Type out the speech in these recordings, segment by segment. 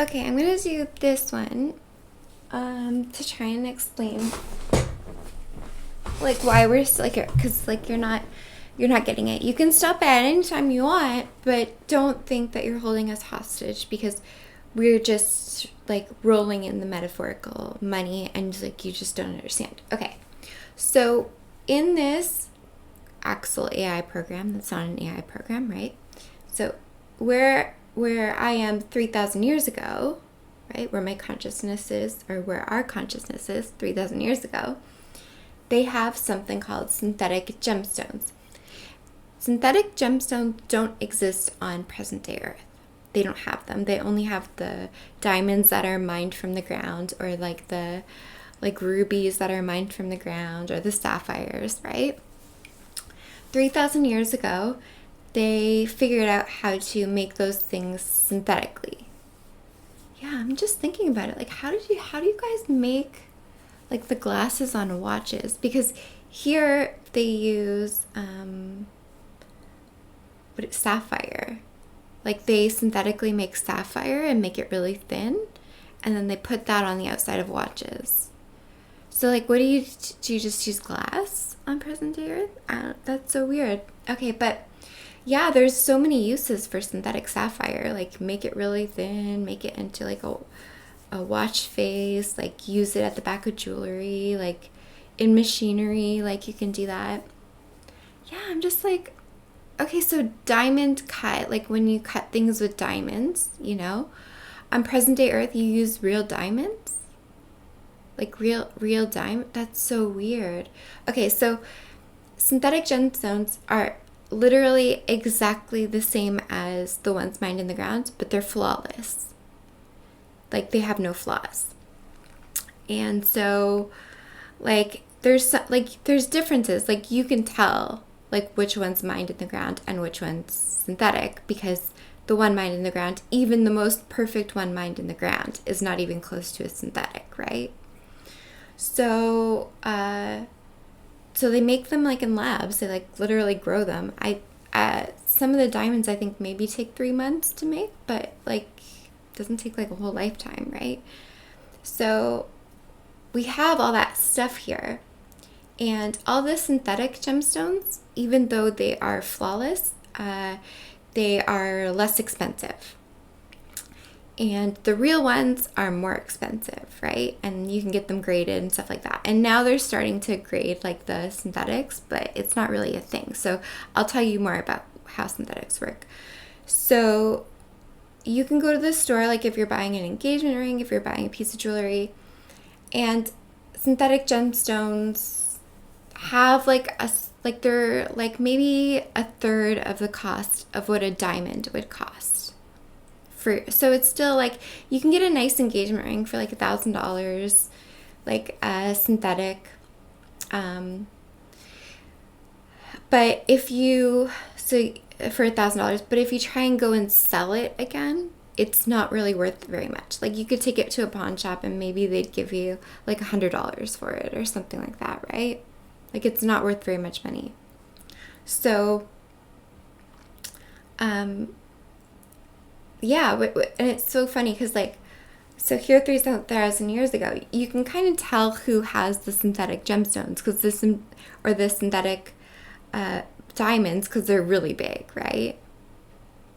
Okay, I'm gonna do this one to try and explain like why we're still like, because like you're not getting it. You can stop at any time you want, but don't think that you're holding us hostage because we're just like rolling in the metaphorical money and like you just don't understand. Okay, so in this Axel AI program, that's not an AI program, right? So where I am 3,000 years ago, right, where my consciousness is, or where our consciousness is 3,000 years ago, they have something called synthetic gemstones. Synthetic gemstones don't exist on present day Earth. They don't have them. They only have the diamonds that are mined from the ground, or like the like rubies that are mined from the ground, or the sapphires, right? 3,000 years ago, they figured out how to make those things synthetically. Yeah, I'm just thinking about it. Like, how do you guys make like the glasses on watches? Because here they use sapphire. Like they synthetically make sapphire and make it really thin, and then they put that on the outside of watches. So like, what do? You just use glass on present day Earth? That's so weird. Okay, but yeah, there's so many uses for synthetic sapphire. Like make it really thin, make it into like a watch face, like use it at the back of jewelry, like in machinery, like you can do that. Yeah, I'm just like, okay, so diamond cut, like when you cut things with diamonds, on present day Earth, you use real diamonds? Like real diamond? That's so weird. Okay, so synthetic gemstones are literally exactly the same as the ones mined in the ground, but they're flawless. Like they have no flaws. And so like there's differences. Like you can tell like which one's mined in the ground and which one's synthetic, because the one mined in the ground, even the most perfect one mined in the ground, is not even close to a synthetic, right? So so they make them like in labs. They like literally grow them. Some of the diamonds I think maybe take 3 months to make, but like doesn't take like a whole lifetime, right? So we have all that stuff here, and all the synthetic gemstones, even though they are flawless, they are less expensive. And the real ones are more expensive, right? And you can get them graded and stuff like that. And now they're starting to grade like the synthetics, but it's not really a thing. So I'll tell you more about how synthetics work. So you can go to the store, like if you're buying an engagement ring, if you're buying a piece of jewelry, and synthetic gemstones have they're like maybe a third of the cost of what a diamond would cost. So it's still like you can get a nice engagement ring for like $1,000, like a synthetic. But if you for $1,000, but if you try and go and sell it again, it's not really worth very much. Like you could take it to a pawn shop and maybe they'd give you like $100 for it or something like that, right? Like it's not worth very much money. So, yeah, and it's so funny because like, so here 3,000 years ago, you can kind of tell who has the synthetic gemstones because the synthetic diamonds, because they're really big, right?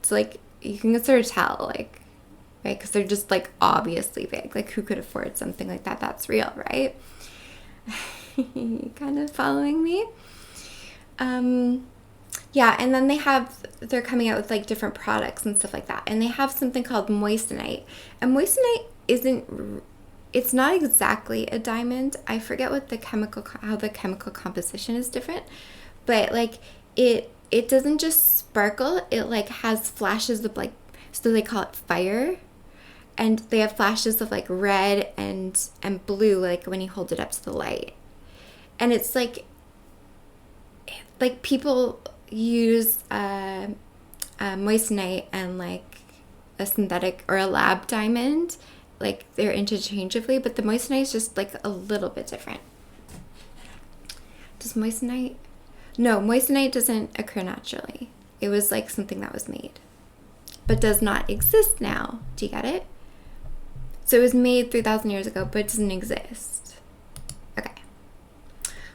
It's like you can sort of tell, like, right, because they're just like obviously big. Like who could afford something like that? That's real, right? Kind of following me? Yeah, and then they're coming out with like different products and stuff like that. And they have something called moissanite. And moissanite it's not exactly a diamond. I forget how the chemical composition is different. But like it doesn't just sparkle, it like has flashes of like, so they call it fire. And they have flashes of like red and blue, like when you hold it up to the light. And it's like people use moissanite and like a synthetic or a lab diamond, like they're interchangeably, but the moissanite is just like a little bit different. Does moissanite? No, moissanite doesn't occur naturally. It was like something that was made, but does not exist now. Do you get it? So it was made 3,000 years ago, but it doesn't exist. Okay.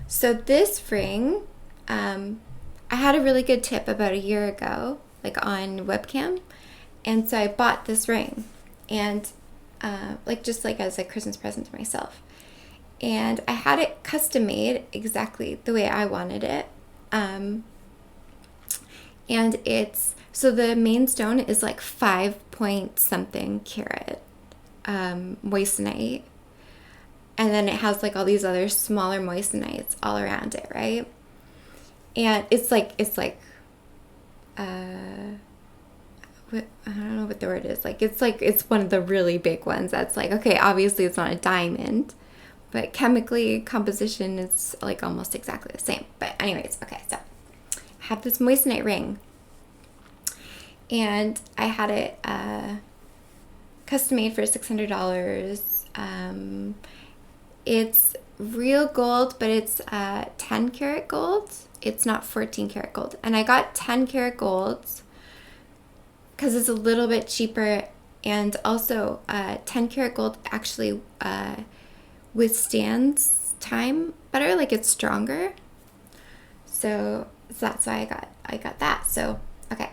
So this ring, I had a really good tip about a year ago, like on webcam. And so I bought this ring and just like as a Christmas present to myself. And I had it custom made exactly the way I wanted it. And so the main stone is like 5 point something carat moissanite. And then it has like all these other smaller moissanites all around it, right? And it's like I don't know what the word is. It's one of the really big ones that's like, okay, obviously it's not a diamond, but chemically composition is like almost exactly the same. But anyways, okay, so I have this moissanite ring and I had it custom made for $600. It's real gold, but it's 10 karat gold. It's not 14 karat gold. And I got 10 karat gold because it's a little bit cheaper, and also 10 karat gold actually withstands time better, like it's stronger. So that's why I got that. So okay,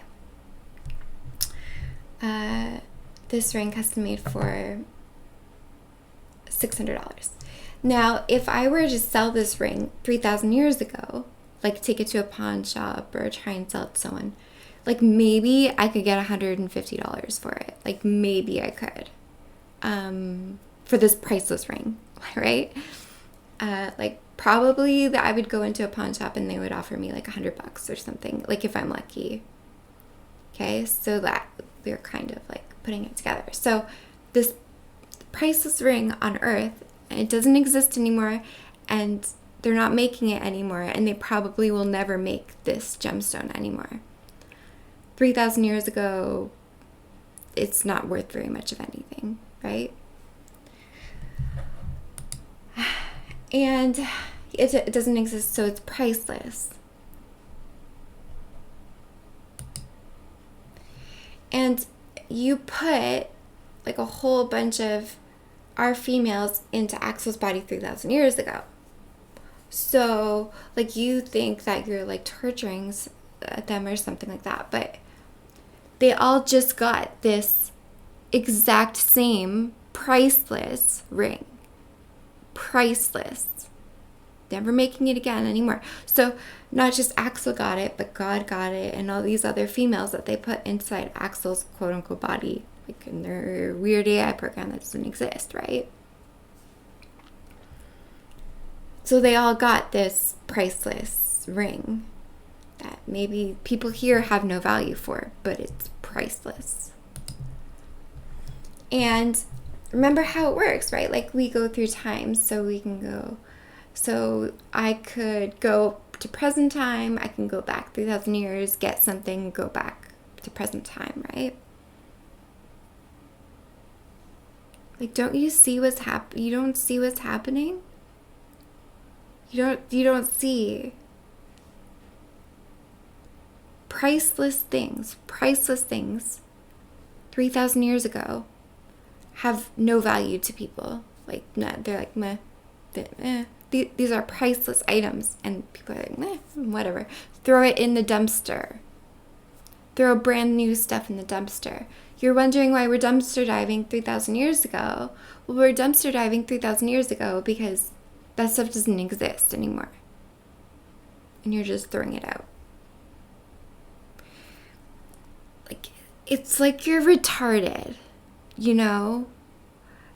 this ring custom made for $600. Now, if I were to sell this ring 3,000 years ago, like take it to a pawn shop or try and sell it to someone, like maybe I could get $150 for it. Like maybe I could, for this priceless ring, right? Like probably that I would go into a pawn shop and they would offer me like $100 or something, like if I'm lucky. Okay, so that we're kind of like putting it together. So this priceless ring on Earth, it doesn't exist anymore, and they're not making it anymore, and they probably will never make this gemstone anymore. 3,000 years ago, it's not worth very much of anything, right? And it doesn't exist, so it's priceless. And you put like a whole bunch of our females into Axel's body 3,000 years ago. So like you think that you're like torturing them or something like that, but they all just got this exact same priceless ring. Priceless. Never making it again anymore. So not just Axel got it, but God got it, and all these other females that they put inside Axel's quote unquote body, like in their weird AI program that doesn't exist, right? So they all got this priceless ring that maybe people here have no value for, but it's priceless. And remember how it works, right? Like we go through time, so we can go. So I could go to present time, I can go back 3,000 years, get something, go back to present time, right? Like, don't you see what's you don't see what's happening? You don't see priceless things 3,000 years ago have no value to people. Like, no, they're like, meh, these are priceless items, and people are like, meh, whatever. Throw it in the dumpster. Throw brand new stuff in the dumpster. You're wondering why we're dumpster diving 3,000 years ago. Well, we're dumpster diving 3,000 years ago because that stuff doesn't exist anymore. And you're just throwing it out. Like, it's like you're retarded, you know?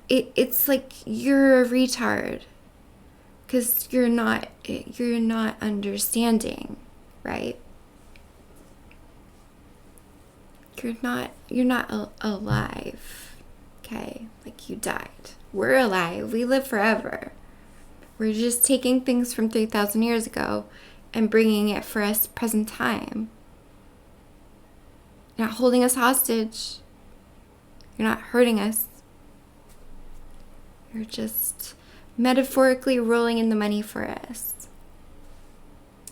It's like you're a retard. Because you're not understanding, right? You're not alive, okay? Like you died. We're alive. We live forever. We're just taking things from 3,000 years ago and bringing it for us present time. You're not holding us hostage. You're not hurting us. You're just metaphorically rolling in the money for us.